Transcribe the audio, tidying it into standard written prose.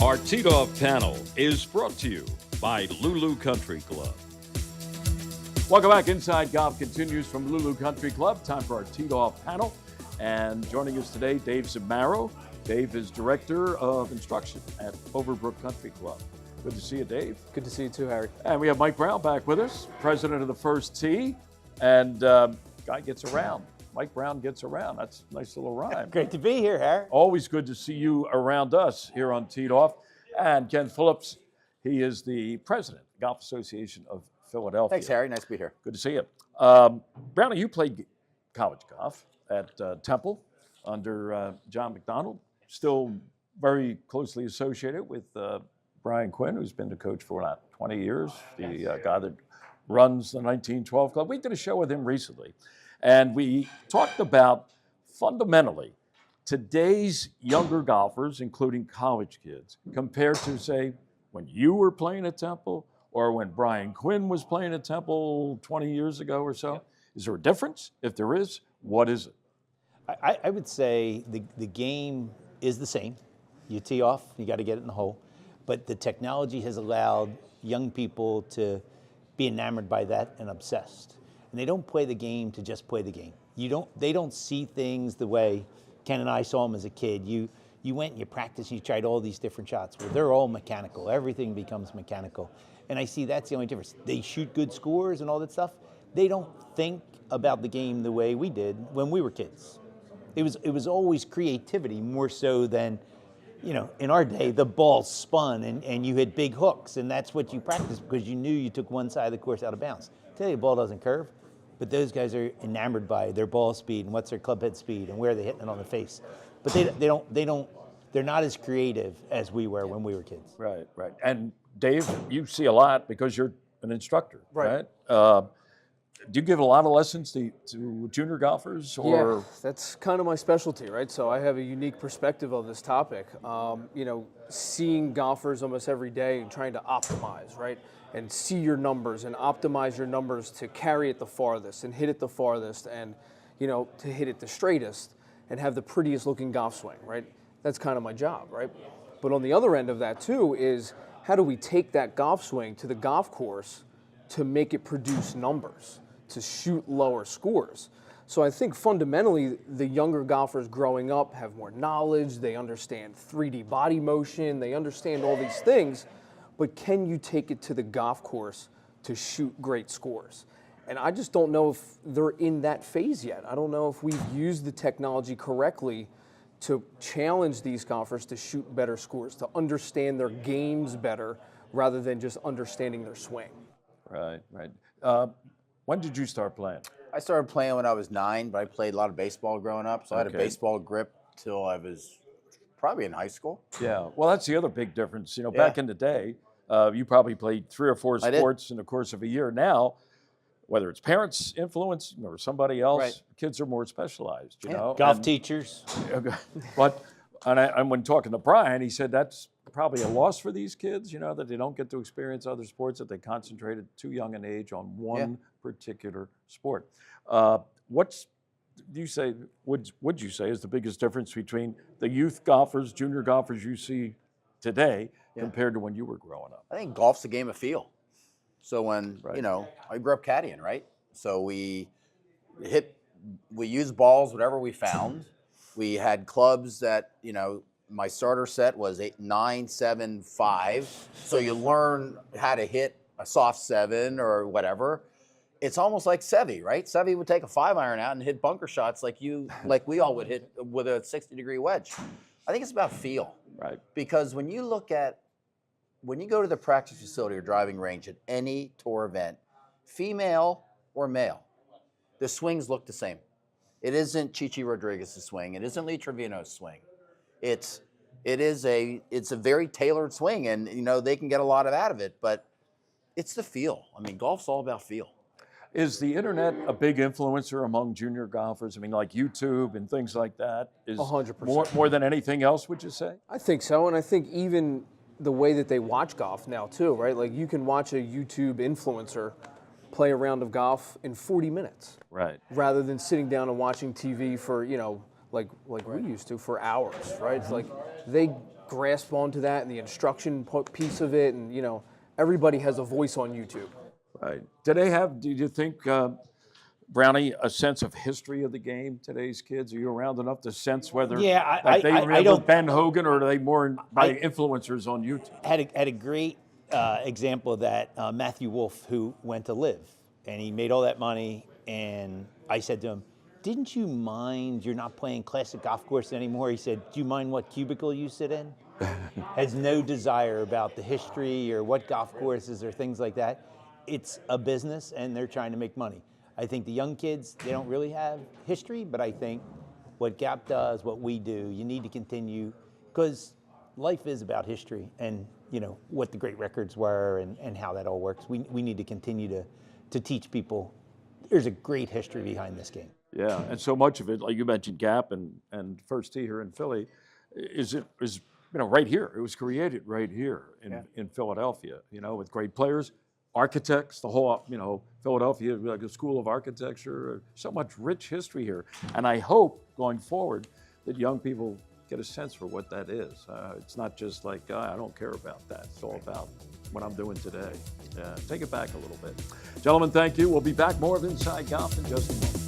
Our Teed-Off panel is brought to you by Lulu Country Club. Welcome back. Inside Golf continues from Lulu Country Club. Time for our Teed-Off panel. And joining us today, Dave Zamaro. Dave is Director of Instruction at Overbrook Country Club. Good to see you, Dave. Good to see you too, Harry. And we have Mike Brown back with us, President of the First Tee. And guy gets around. Mike Brown gets around. That's a nice little rhyme. Great to be here, Harry. Always good to see you around us here on Teed Off. And Ken Phillips, he is the president, Golf Association of Philadelphia. Thanks, Harry. Nice to be here. Good to see you. Brownie, you played college golf at Temple under John McDonald. Still very closely associated with Brian Quinn, who's been the coach for about 20 years, the guy that runs the 1912 Club. We did a show with him recently. And we talked about, fundamentally, today's younger golfers, including college kids, compared to, say, when you were playing at Temple or when Brian Quinn was playing at Temple 20 years ago or so. Is there a difference? If there is, what is it? I would say the game is the same. You tee off, you got to get it in the hole. But the technology has allowed young people to be enamored by that and obsessed. And they don't play the game to just play the game. They don't see things the way Ken and I saw them as a kid. You went and you practiced, you tried all these different shots. Well, they're all mechanical. Everything becomes mechanical. And I see that's the only difference. They shoot good scores and all that stuff. They don't think about the game the way we did when we were kids. It was always creativity more so than, in our day, the ball spun and you hit big hooks, and that's what you practiced because you knew you took one side of the course out of bounds. Today, the ball doesn't curve. But those guys are enamored by their ball speed and what's their club head speed and where they're hitting it on the face. But they're not as creative as we were when we were kids. Right. And Dave, you see a lot because you're an instructor, right? Do you give a lot of lessons to junior golfers? Or? Yeah, that's kind of my specialty, right? So I have a unique perspective of this topic. Seeing golfers almost every day and trying to optimize, right? And see your numbers and optimize your numbers to carry it the farthest and hit it the farthest and, to hit it the straightest and have the prettiest looking golf swing, right? That's kind of my job, right? But on the other end of that too is how do we take that golf swing to the golf course to make it produce numbers, to shoot lower scores? So I think fundamentally the younger golfers growing up have more knowledge, they understand 3D body motion, they understand all these things. But can you take it to the golf course to shoot great scores? And I just don't know if they're in that phase yet. I don't know if we've used the technology correctly to challenge these golfers to shoot better scores, to understand their games better rather than just understanding their swing. Right. When did you start playing? I started playing when I was 9, but I played a lot of baseball growing up, so I had a baseball grip till I was probably in high school. Yeah, well, that's the other big difference. Back in the day, you probably played 3 or 4 sports in the course of a year. Now, whether it's parents' influence or somebody else, kids are more specialized, you know. Golf teachers. But and when talking to Brian, he said that's probably a loss for these kids, that they don't get to experience other sports, that they concentrated too young an age on one particular sport. Would you say is the biggest difference between the youth golfers, junior golfers you see today compared to when you were growing up? I think golf's a game of feel. So when, I grew up caddying, right? So we used balls, whatever we found. We had clubs that, my starter set was 8, 9, 7, 5. So you learn how to hit a soft 7 or whatever. It's almost like Seve, right? Seve would take a 5-iron out and hit bunker shots like we all would hit with a 60-degree wedge. I think it's about feel. Right. Because when you go to the practice facility or driving range at any tour event, female or male, the swings look the same. It isn't Chichi Rodriguez's swing. It isn't Lee Trevino's swing. It's a very tailored swing, and they can get a lot out of it, but it's the feel. I mean, golf's all about feel. Is the internet a big influencer among junior golfers? I mean, like YouTube and things like that? Is 100%. More than anything else, would you say? I think so, and I think even the way that they watch golf now too, right? Like you can watch a YouTube influencer play a round of golf in 40 minutes. Right. Rather than sitting down and watching TV for, like we used to for hours, right? It's like they grasp onto that and the instruction piece of it, and everybody has a voice on YouTube. Right. Do you think, Brownie, a sense of history of the game, today's kids? Are you around enough to sense whether Yeah, like they I remember don't- Ben Hogan, or are they more by influencers on YouTube? Had a great example of that, Matthew Wolf, who went to Live, and he made all that money, and I said to him, didn't you mind you're not playing classic golf course anymore? He said, do you mind what cubicle you sit in? Has no desire about the history or what golf courses or things like that. It's a business, and they're trying to make money. I think the young kids, they don't really have history, but I think what Gap does, what we do, you need to continue, because life is about history and what the great records were and how that all works. We need to continue to teach people there's a great history behind this game. Yeah, and so much of it, like you mentioned, Gap and First Tee here in Philly, is right here. It was created right here in Philadelphia. With great players, architects, the whole Philadelphia, like a school of architecture. So much rich history here, and I hope going forward that young people get a sense for what that is. It's not just like I don't care about that. It's all about what I'm doing today. Take it back a little bit, gentlemen. Thank you. We'll be back more of Inside Golf in just a moment.